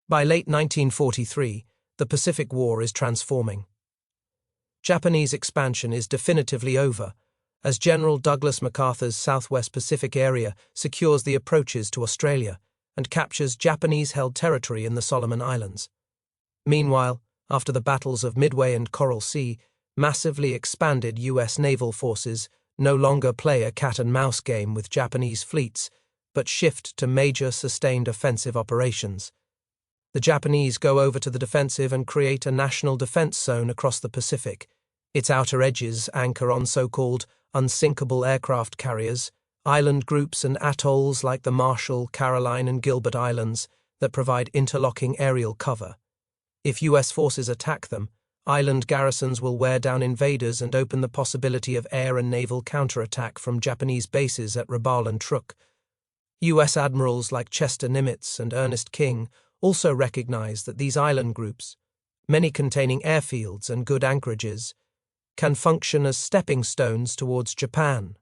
By late 1943, the Pacific War is transforming. Japanese expansion is definitively over, as General Douglas MacArthur's Southwest Pacific area secures the approaches to Australia and captures Japanese-held territory in the Solomon Islands. Meanwhile, after the battles of Midway and Coral Sea, massively expanded U.S. naval forces no longer play a cat-and-mouse game with Japanese fleets, but shift to major sustained offensive operations. The Japanese go over to the defensive and create a national defense zone across the Pacific. Its outer edges anchor on so-called unsinkable aircraft carriers, island groups and atolls like the Marshall, Caroline and Gilbert Islands that provide interlocking aerial cover. If U.S. forces attack them, island garrisons will wear down invaders and open the possibility of air and naval counterattack from Japanese bases at Rabaul and Truk. U.S. admirals like Chester Nimitz and Ernest King also recognize that these island groups, many containing airfields and good anchorages, can function as stepping stones towards Japan.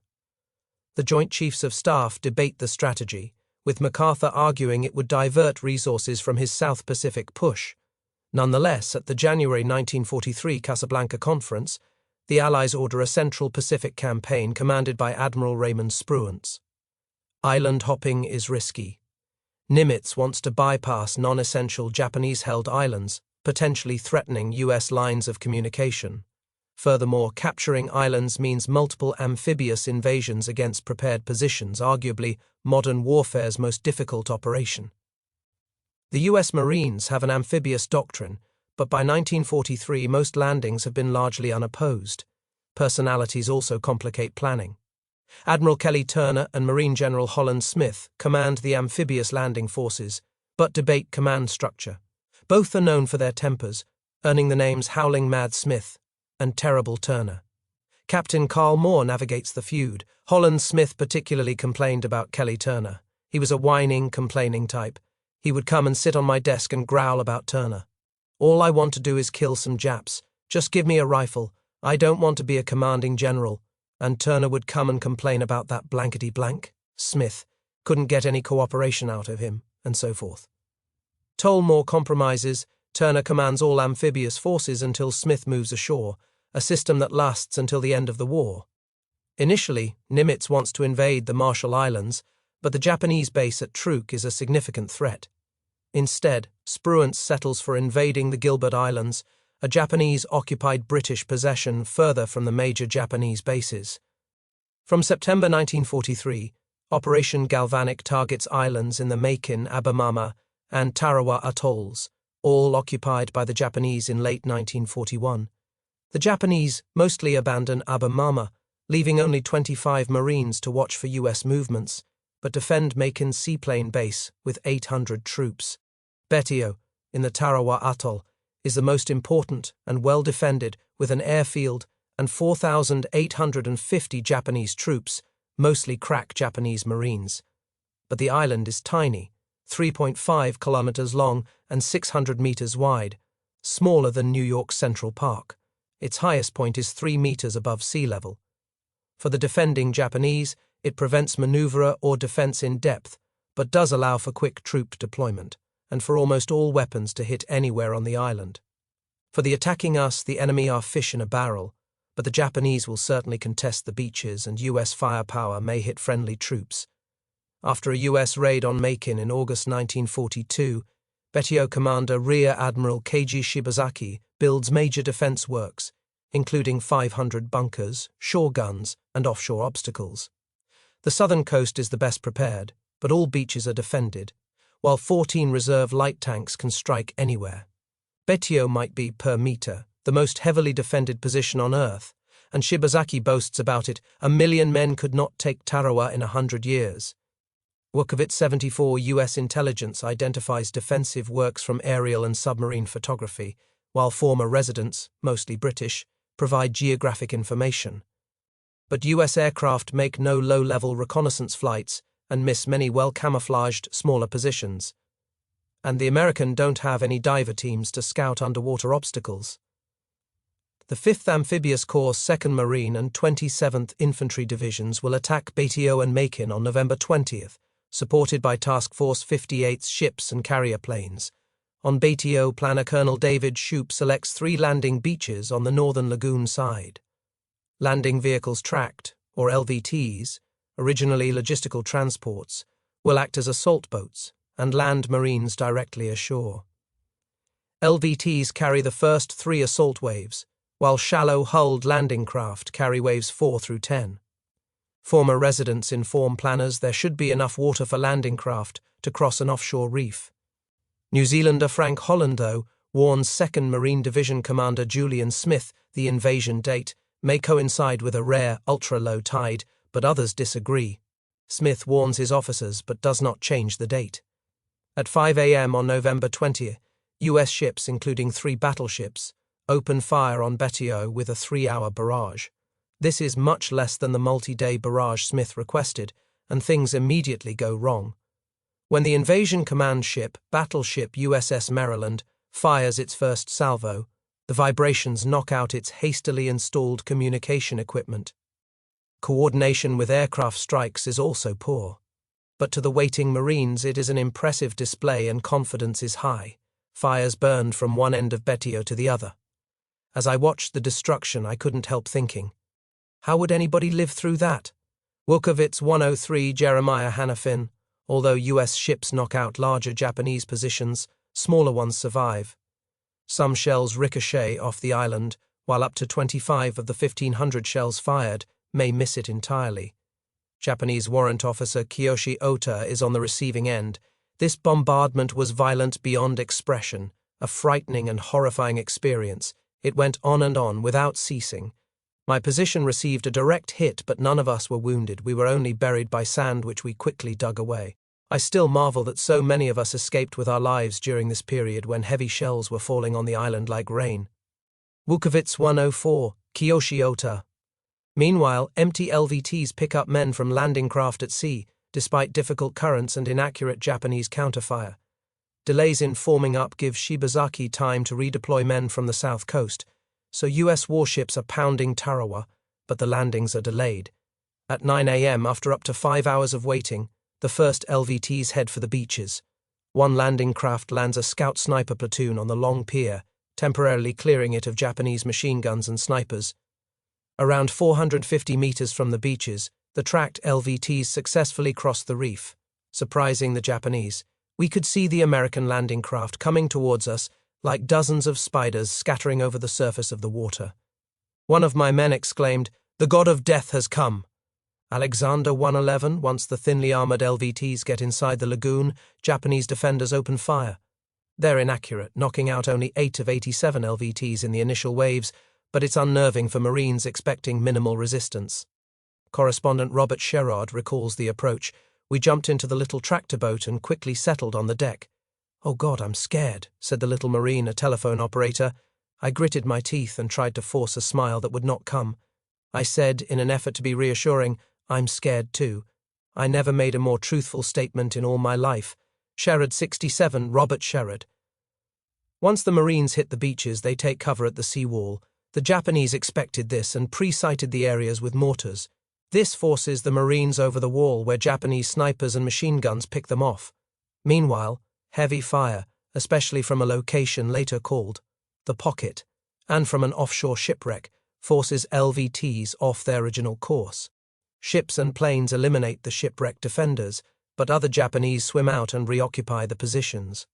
The Joint Chiefs of Staff debate the strategy, with MacArthur arguing it would divert resources from his South Pacific push. Nonetheless, at the January 1943 Casablanca Conference, the Allies order a Central Pacific campaign commanded by Admiral Raymond Spruance. Island hopping is risky. Nimitz wants to bypass non-essential Japanese-held islands, potentially threatening U.S. lines of communication. Furthermore, capturing islands means multiple amphibious invasions against prepared positions, arguably modern warfare's most difficult operation. The U.S. Marines have an amphibious doctrine, but by 1943 most landings have been largely unopposed. Personalities also complicate planning. Admiral Kelly Turner and Marine General Holland Smith command the amphibious landing forces, but debate command structure. Both are known for their tempers, earning the names Howling Mad Smith and Terrible Turner. Captain Carl Moore navigates the feud. Holland Smith particularly complained about Kelly Turner. He was a whining, complaining type. He would come and sit on my desk and growl about Turner. All I want to do is kill some Japs. Just give me a rifle. I don't want to be a commanding general. And Turner would come and complain about that blankety-blank. Smith couldn't get any cooperation out of him, and so forth. Moore compromises. Turner commands all amphibious forces until Smith moves ashore, a system that lasts until the end of the war. Initially, Nimitz wants to invade the Marshall Islands, but the Japanese base at Truk is a significant threat. Instead, Spruance settles for invading the Gilbert Islands, a Japanese-occupied British possession further from the major Japanese bases. From September 1943, Operation Galvanic targets islands in the Makin, Abemama, and Tarawa atolls, all occupied by the Japanese in late 1941. The Japanese mostly abandon Abemama, leaving only 25 Marines to watch for U.S. movements, but defend Makin's seaplane base with 800 troops. Betio, in the Tarawa atoll, is the most important and well-defended, with an airfield and 4,850 Japanese troops, mostly crack Japanese Marines. But the island is tiny, 3.5 kilometers long and 600 meters wide, smaller than New York's Central Park. Its highest point is 3 meters above sea level. For the defending Japanese, it prevents maneuver or defense in depth, but does allow for quick troop deployment, and for almost all weapons to hit anywhere on the island. For the attacking us, the enemy are fish in a barrel, but the Japanese will certainly contest the beaches and U.S. firepower may hit friendly troops. After a U.S. raid on Makin in August 1942, Betio Commander Rear Admiral Keiji Shibazaki builds major defense works, including 500 bunkers, shore guns, and offshore obstacles. The southern coast is the best prepared, but all beaches are defended, while 14 reserve light tanks can strike anywhere. Betio might be, per meter, the most heavily defended position on Earth, and Shibazaki boasts about it, 1 million men could not take Tarawa in 100 years. Wukovitz 74 U.S. intelligence identifies defensive works from aerial and submarine photography, while former residents, mostly British, provide geographic information. But U.S. aircraft make no low-level reconnaissance flights and miss many well-camouflaged, smaller positions. And the American don't have any diver teams to scout underwater obstacles. The 5th Amphibious Corps' 2nd Marine and 27th Infantry Divisions will attack Betio and Makin on November 20th, supported by Task Force 58's ships and carrier planes. On betio, Planner Colonel David Shoup selects 3 landing beaches on the northern lagoon side. Landing vehicles tracked, or LVTs, originally logistical transports, will act as assault boats and land Marines directly ashore. LVTs carry the first 3 assault waves, while shallow-hulled landing craft carry waves 4 through 10. Former residents inform planners there should be enough water for landing craft to cross an offshore reef. New Zealander Frank Holland, though, warns 2nd Marine Division Commander Julian Smith the invasion date may coincide with a rare, ultra-low tide, but others disagree. Smith warns his officers but does not change the date. At 5 a.m. on November 20th, U.S. ships, including 3 battleships, open fire on betio with a 3-hour barrage. This is much less than the multi-day barrage Smith requested, and things immediately go wrong. When the invasion command ship, battleship USS Maryland, fires its first salvo, the vibrations knock out its hastily installed communication equipment. Coordination with aircraft strikes is also poor. But to the waiting Marines it is an impressive display and confidence is high. Fires burned from one end of betio to the other. As I watched the destruction, I couldn't help thinking, how would anybody live through that? Wilkowitz 103 Jeremiah Hanafin. Although U.S. ships knock out larger Japanese positions, smaller ones survive. Some shells ricochet off the island, while up to 25 of the 1,500 shells fired may miss it entirely. Japanese warrant officer Kiyoshi Ota is on the receiving end. This bombardment was violent beyond expression, a frightening and horrifying experience. It went on and on without ceasing. My position received a direct hit, but none of us were wounded. We were only buried by sand, which we quickly dug away. I still marvel that so many of us escaped with our lives during this period when heavy shells were falling on the island like rain. Wilkowitz 104, Kiyoshi Ota. Meanwhile, empty LVTs pick up men from landing craft at sea, despite difficult currents and inaccurate Japanese counterfire. Delays in forming up give Shibazaki time to redeploy men from the south coast, so U.S. warships are pounding Tarawa, but the landings are delayed. At 9 a.m., after up to 5 hours of waiting, the first LVTs head for the beaches. One landing craft lands a scout sniper platoon on the long pier, temporarily clearing it of Japanese machine guns and snipers. Around 450 meters from the beaches, the tracked LVTs successfully crossed the reef. Surprising the Japanese, we could see the American landing craft coming towards us like dozens of spiders scattering over the surface of the water. One of my men exclaimed, "The god of death has come." Alexander 111, once the thinly armored LVTs get inside the lagoon, Japanese defenders open fire. They're inaccurate, knocking out only 8 of 87 LVTs in the initial waves, but it's unnerving for Marines expecting minimal resistance. Correspondent Robert Sherrod recalls the approach. We jumped into the little tractor boat and quickly settled on the deck. "Oh God, I'm scared," said the little Marine, a telephone operator. I gritted my teeth and tried to force a smile that would not come. I said, in an effort to be reassuring, "I'm scared too." I never made a more truthful statement in all my life. Sherrod 67, Robert Sherrod. Once the Marines hit the beaches, they take cover at the seawall. The Japanese expected this and pre-sighted the areas with mortars. This forces the Marines over the wall where Japanese snipers and machine guns pick them off. Meanwhile, heavy fire, especially from a location later called the Pocket, and from an offshore shipwreck, forces LVTs off their original course. Ships and planes eliminate the shipwreck defenders, but other Japanese swim out and reoccupy the positions.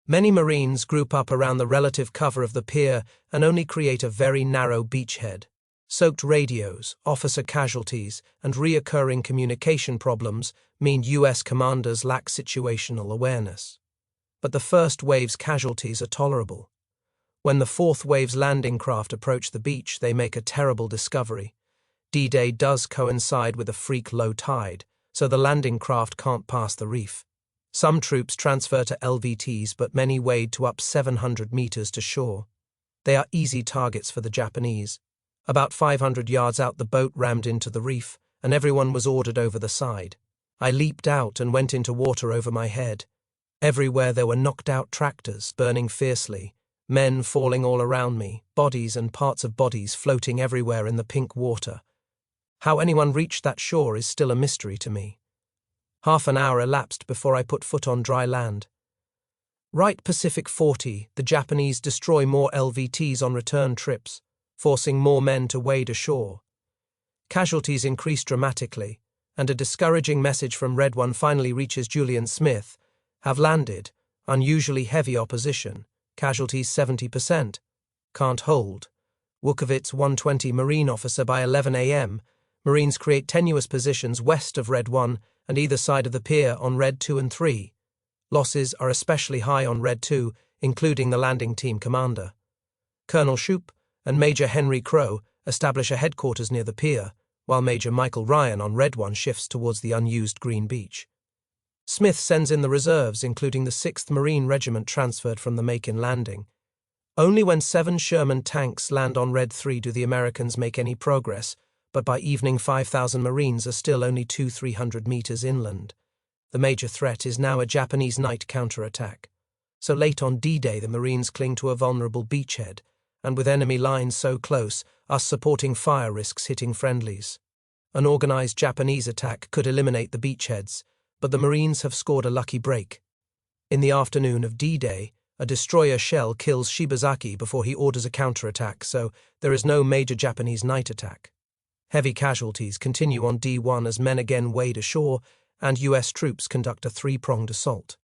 Many Marines group up around the relative cover of the pier and only create a very narrow beachhead. Soaked radios, officer casualties, and reoccurring communication problems mean U.S. commanders lack situational awareness. But the first wave's casualties are tolerable. When the fourth wave's landing craft approach the beach, they make a terrible discovery. D-Day does coincide with a freak low tide, so the landing craft can't pass the reef. Some troops transfer to LVTs, but many wade to up 700 meters to shore. They are easy targets for the Japanese. About 500 yards out, the boat rammed into the reef, and everyone was ordered over the side. I leaped out and went into water over my head. Everywhere there were knocked-out tractors, burning fiercely, men falling all around me, bodies and parts of bodies floating everywhere in the pink water. How anyone reached that shore is still a mystery to me. Half an hour elapsed before I put foot on dry land. Right Pacific 40, the Japanese destroy more LVTs on return trips, forcing more men to wade ashore. Casualties increase dramatically, and a discouraging message from Red 1 finally reaches Julian Smith. Have landed. Unusually heavy opposition. Casualties 70%. Can't hold. Wukovitz 120 Marine officer by 11 a.m. Marines create tenuous positions west of Red 1 and either side of the pier on Red 2 and 3. Losses are especially high on Red 2, including the landing team commander. Colonel Shoup and Major Henry Crow establish a headquarters near the pier, while Major Michael Ryan on Red 1 shifts towards the unused Green Beach. Smith sends in the reserves, including the 6th Marine Regiment transferred from the Macon landing. Only when 7 Sherman tanks land on Red 3 do the Americans make any progress, but by evening 5,000 Marines are still only 200-300 meters inland. The major threat is now a Japanese night counterattack. So late on D-Day the Marines cling to a vulnerable beachhead, and with enemy lines so close, us supporting fire risks hitting friendlies. An organized Japanese attack could eliminate the beachheads, but the Marines have scored a lucky break. In the afternoon of D-Day, a destroyer shell kills Shibazaki before he orders a counterattack, so there is no major Japanese night attack. Heavy casualties continue on D1 as men again wade ashore, and US troops conduct a 3-pronged assault.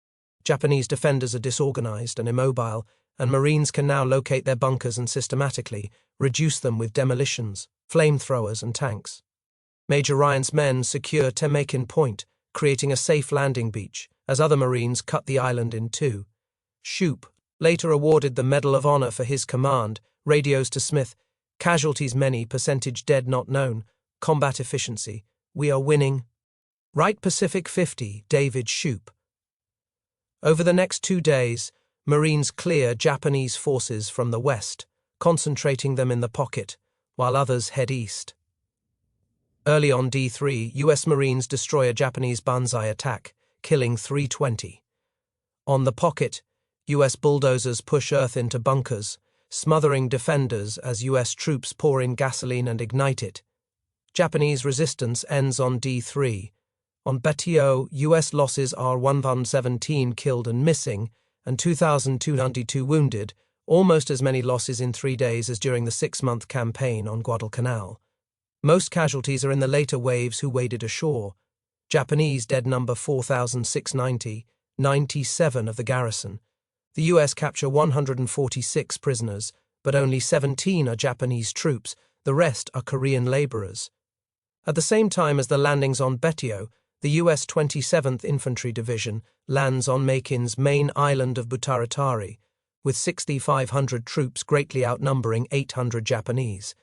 Japanese defenders are disorganized and immobile, and Marines can now locate their bunkers and systematically reduce them with demolitions, flamethrowers, and tanks. Major Ryan's men secure Temakin Point, creating a safe landing beach, as other Marines cut the island in two. Shoup, later awarded the Medal of Honor for his command, radios to Smith, casualties many, percentage dead not known, combat efficiency, we are winning. Right Pacific 50, David Shoup. Over the next 2 days, Marines clear Japanese forces from the west, concentrating them in the pocket, while others head east. Early on D3, US Marines destroy a Japanese banzai attack, killing 320. On the pocket, US bulldozers push earth into bunkers, smothering defenders as US troops pour in gasoline and ignite it. Japanese resistance ends on D3. On betio, US losses are 1,017 killed and missing, and 2,292 wounded, almost as many losses in 3 days as during the 6-month campaign on Guadalcanal. Most casualties are in the later waves who waded ashore. Japanese dead number 4,690, 97 of the garrison. The US capture 146 prisoners, but only 17 are Japanese troops, the rest are Korean laborers. At the same time as the landings on Betio, the US 27th Infantry Division lands on Makin's main island of Butaratari, with 6,500 troops greatly outnumbering 800 Japanese.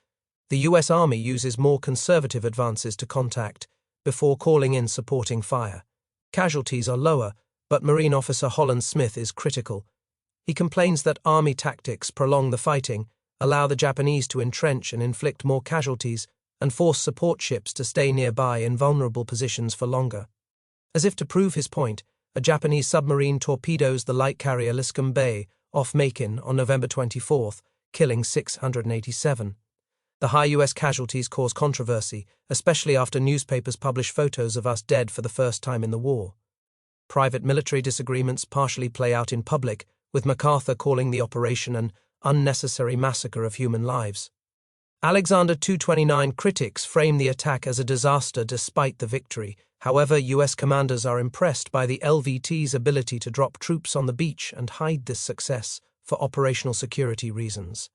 The US Army uses more conservative advances to contact, before calling in supporting fire. Casualties are lower, but Marine Officer Holland Smith is critical. He complains that Army tactics prolong the fighting, allow the Japanese to entrench and inflict more casualties, and force support ships to stay nearby in vulnerable positions for longer. As if to prove his point, a Japanese submarine torpedoes the light carrier Liscombe Bay off Macon on November 24th, killing 687. The high US casualties cause controversy, especially after newspapers publish photos of us dead for the first time in the war. Private military disagreements partially play out in public, with MacArthur calling the operation an unnecessary massacre of human lives. Alexander 229 critics frame the attack as a disaster despite the victory. However, US commanders are impressed by the LVT's ability to drop troops on the beach and hide this success for operational security reasons.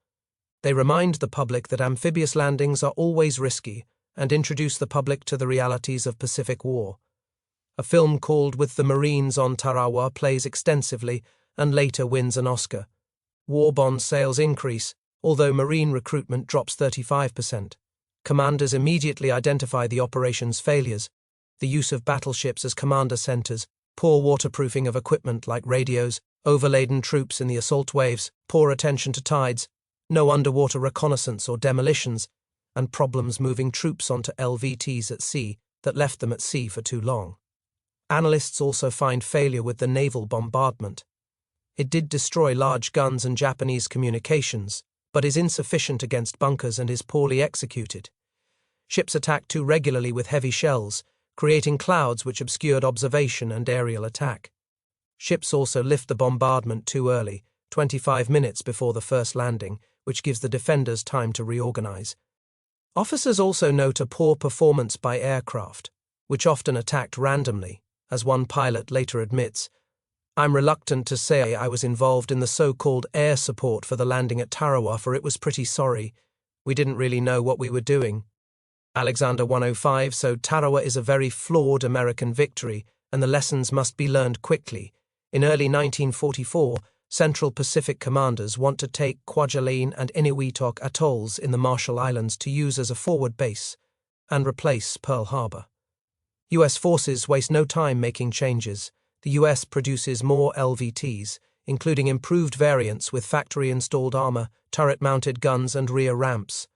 They remind the public that amphibious landings are always risky and introduce the public to the realities of Pacific War. A film called With the Marines on Tarawa plays extensively and later wins an Oscar. War bond sales increase, although Marine recruitment drops 35%. Commanders immediately identify the operation's failures: the use of battleships as commander centers, poor waterproofing of equipment like radios, overladen troops in the assault waves, poor attention to tides, no underwater reconnaissance or demolitions, and problems moving troops onto LVTs at sea that left them at sea for too long. Analysts also find failure with the naval bombardment. It did destroy large guns and Japanese communications, but is insufficient against bunkers and is poorly executed. Ships attacked too regularly with heavy shells, creating clouds which obscured observation and aerial attack. Ships also lift the bombardment too early, 25 minutes before the first landing, which gives the defenders time to reorganize. Officers also note a poor performance by aircraft, which often attacked randomly, as one pilot later admits. I'm reluctant to say I was involved in the so-called air support for the landing at Tarawa, for it was pretty sorry. We didn't really know what we were doing. Alexander 105, so Tarawa is a very flawed American victory, and the lessons must be learned quickly. In early 1944, Central Pacific commanders want to take Kwajalein and Eniwetok atolls in the Marshall Islands to use as a forward base and replace Pearl Harbor. U.S. forces waste no time making changes. The U.S. produces more LVTs, including improved variants with factory-installed armor, turret-mounted guns and rear ramps.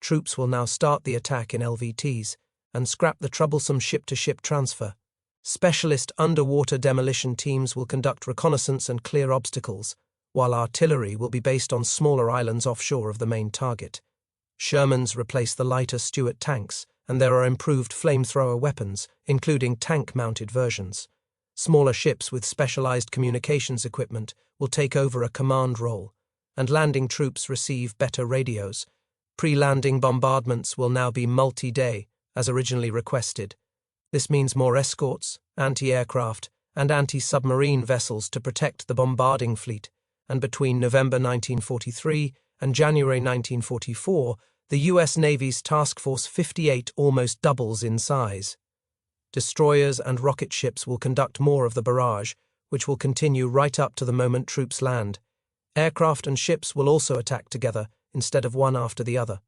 Troops will now start the attack in LVTs and scrap the troublesome ship-to-ship transfer. Specialist underwater demolition teams will conduct reconnaissance and clear obstacles, while artillery will be based on smaller islands offshore of the main target. Shermans replace the lighter Stuart tanks, and there are improved flamethrower weapons, including tank-mounted versions. Smaller ships with specialized communications equipment will take over a command role, and landing troops receive better radios. Pre-landing bombardments will now be multi-day, as originally requested. This means more escorts, anti-aircraft, and anti-submarine vessels to protect the bombarding fleet, and between November 1943 and January 1944, the U.S. Navy's Task Force 58 almost doubles in size. Destroyers and rocket ships will conduct more of the barrage, which will continue right up to the moment troops land. Aircraft and ships will also attack together, instead of one after the other.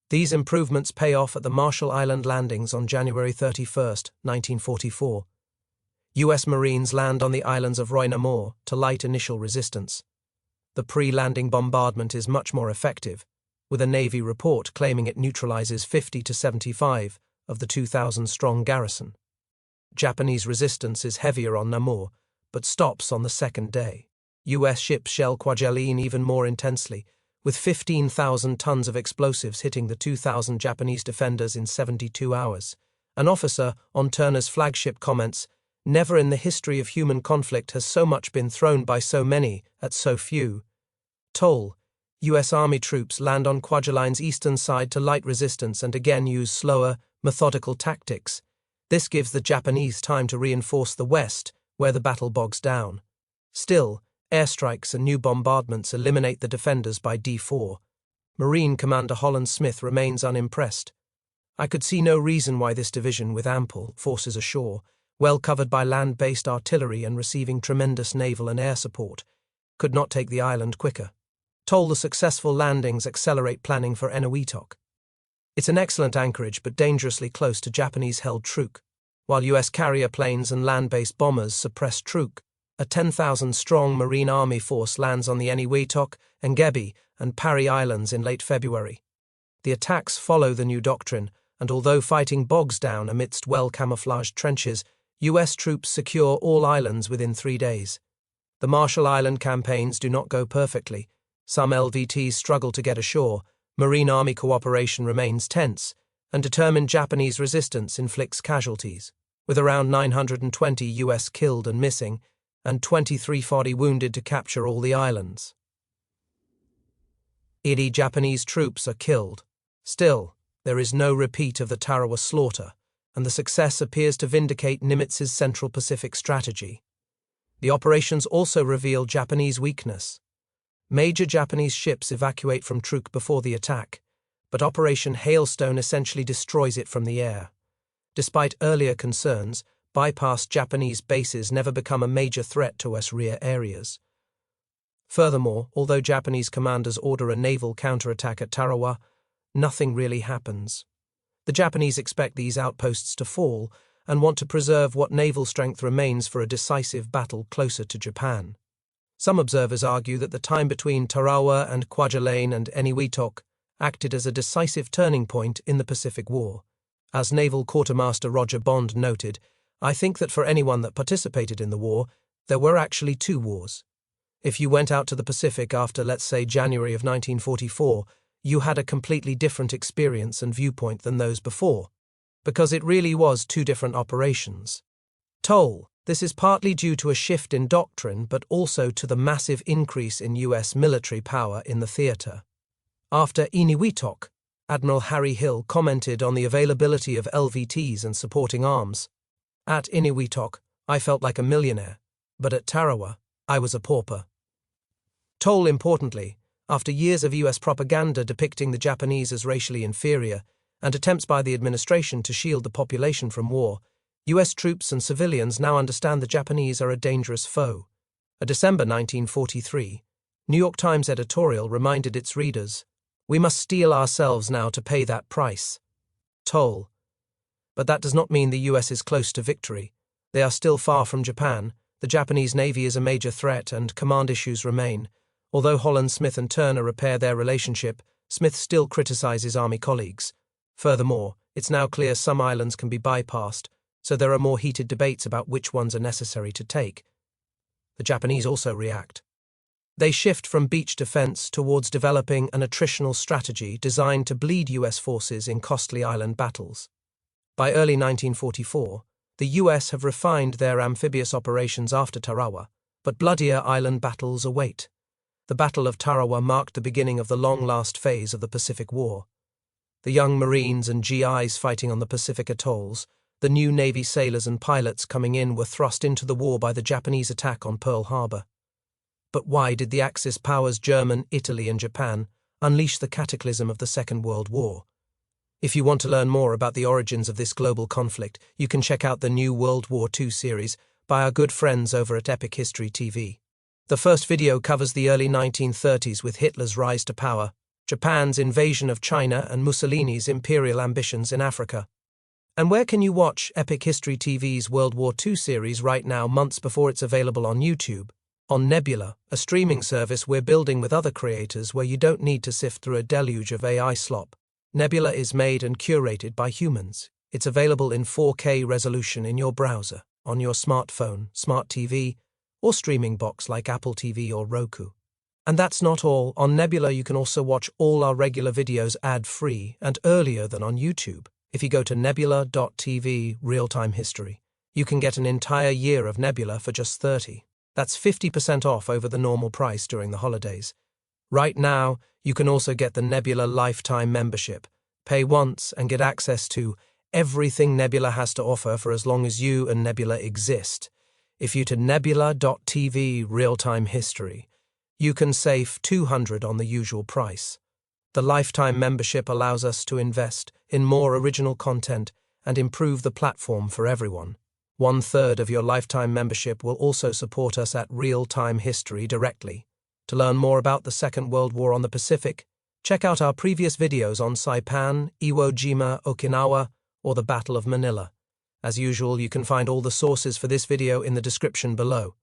These improvements pay off at the Marshall Island landings on January 31, 1944. U.S. Marines land on the islands of Roy Namor to light initial resistance. The pre-landing bombardment is much more effective, with a Navy report claiming it neutralizes 50 to 75 of the 2,000-strong garrison. Japanese resistance is heavier on Namor, but stops on the second day. U.S. ships shell Kwajalein even more intensely, with 15,000 tons of explosives hitting the 2,000 Japanese defenders in 72 hours. An officer on Turner's flagship comments, "Never in the history of human conflict has so much been thrown by so many at so few." Atoll. U.S. Army troops land on Kwajalein's eastern side to light resistance and again use slower, methodical tactics. This gives the Japanese time to reinforce the west, where the battle bogs down. Still, airstrikes and new bombardments eliminate the defenders by D4. Marine Commander Holland Smith remains unimpressed. "I could see no reason why this division, with ample forces ashore, well covered by land-based artillery and receiving tremendous naval and air support, could not take the island quicker. Told the successful landings accelerate planning for Eniwetok. It's an excellent anchorage but dangerously close to Japanese-held Truk, while U.S. carrier planes and land-based bombers suppress Truk. A 10,000-strong Marine Army force lands on the Eniwetok, Engebe, and Parry Islands in late February. The attacks follow the new doctrine, and although fighting bogs down amidst well-camouflaged trenches, U.S. troops secure all islands within 3 days. The Marshall Island campaigns do not go perfectly. Some LVTs struggle to get ashore, Marine Army cooperation remains tense, and determined Japanese resistance inflicts casualties, with around 920 U.S. killed and missing, and 2340 wounded to capture all the islands. 80 Japanese troops are killed. Still, there is no repeat of the Tarawa slaughter, and the success appears to vindicate Nimitz's Central Pacific strategy. The operations also reveal Japanese weakness. Major Japanese ships evacuate from Truk before the attack, but Operation Hailstone essentially destroys it from the air. Despite earlier concerns, bypassed Japanese bases never become a major threat to US rear areas. Furthermore, although Japanese commanders order a naval counterattack at Tarawa, nothing really happens. The Japanese expect these outposts to fall and want to preserve what naval strength remains for a decisive battle closer to Japan. Some observers argue that the time between Tarawa and Kwajalein and Eniwetok acted as a decisive turning point in the Pacific War. As Naval Quartermaster Roger Bond noted, "I think that for anyone that participated in the war, there were actually 2 wars. If you went out to the Pacific after, let's say, January of 1944, you had a completely different experience and viewpoint than those before, because it really was 2 different operations." Atoll. This is partly due to a shift in doctrine, but also to the massive increase in US military power in the theater. After Eniwetok, Admiral Harry Hill commented on the availability of LVTs and supporting arms. At Eniwetok, I felt like a millionaire, but at Tarawa, I was a pauper. Toll, importantly, after years of US propaganda depicting the Japanese as racially inferior and attempts by the administration to shield the population from war, US troops and civilians now understand the Japanese are a dangerous foe. A December 1943, New York Times editorial reminded its readers, "We must steel ourselves now to pay that price." Toll. But that does not mean the US is close to victory. They are still far from Japan. The Japanese Navy is a major threat and command issues remain. Although Holland, Smith and Turner repair their relationship, Smith still criticizes Army colleagues. Furthermore, it's now clear some islands can be bypassed, so there are more heated debates about which ones are necessary to take. The Japanese also react. They shift from beach defense towards developing an attritional strategy designed to bleed US forces in costly island battles. By early 1944, the US have refined their amphibious operations after Tarawa, but bloodier island battles await. The Battle of Tarawa marked the beginning of the long-last phase of the Pacific War. The young Marines and GIs fighting on the Pacific atolls, the new Navy sailors and pilots coming in were thrust into the war by the Japanese attack on Pearl Harbor. But why did the Axis powers Germany, Italy and Japan unleash the cataclysm of the Second World War? If you want to learn more about the origins of this global conflict, you can check out the new World War II series by our good friends over at Epic History TV. The first video covers the early 1930s with Hitler's rise to power, Japan's invasion of China and Mussolini's imperial ambitions in Africa. And where can you watch Epic History TV's World War II series right now, months before it's available on YouTube? On Nebula, a streaming service we're building with other creators where you don't need to sift through a deluge of AI slop. Nebula is made and curated by humans. It's available in 4K resolution in your browser, on your smartphone, smart TV, or streaming box like Apple TV or Roku. And that's not all. On Nebula you can also watch all our regular videos ad-free and earlier than on YouTube. If you go to nebula.tv real-time history, you can get an entire year of Nebula for just $30. That's 50% off over the normal price during the holidays. Right now, you can also get the Nebula Lifetime membership. Pay once and get access to everything Nebula has to offer for as long as you and Nebula exist. If you to nebula.tv real-time history, you can save $200 on the usual price. The Lifetime membership allows us to invest in more original content and improve the platform for everyone. 1/3 of your Lifetime membership will also support us at Real-Time History directly. To learn more about the Second World War on the Pacific, check out our previous videos on Saipan, Iwo Jima, Okinawa, or the Battle of Manila. As usual, you can find all the sources for this video in the description below.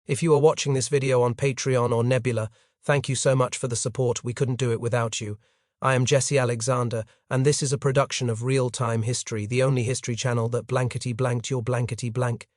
If you are watching this video on Patreon or Nebula, thank you so much for the support. We couldn't do it without you. I am Jesse Alexander, and this is a production of Real-Time History, the only history channel that blankety blanked your blankety blank.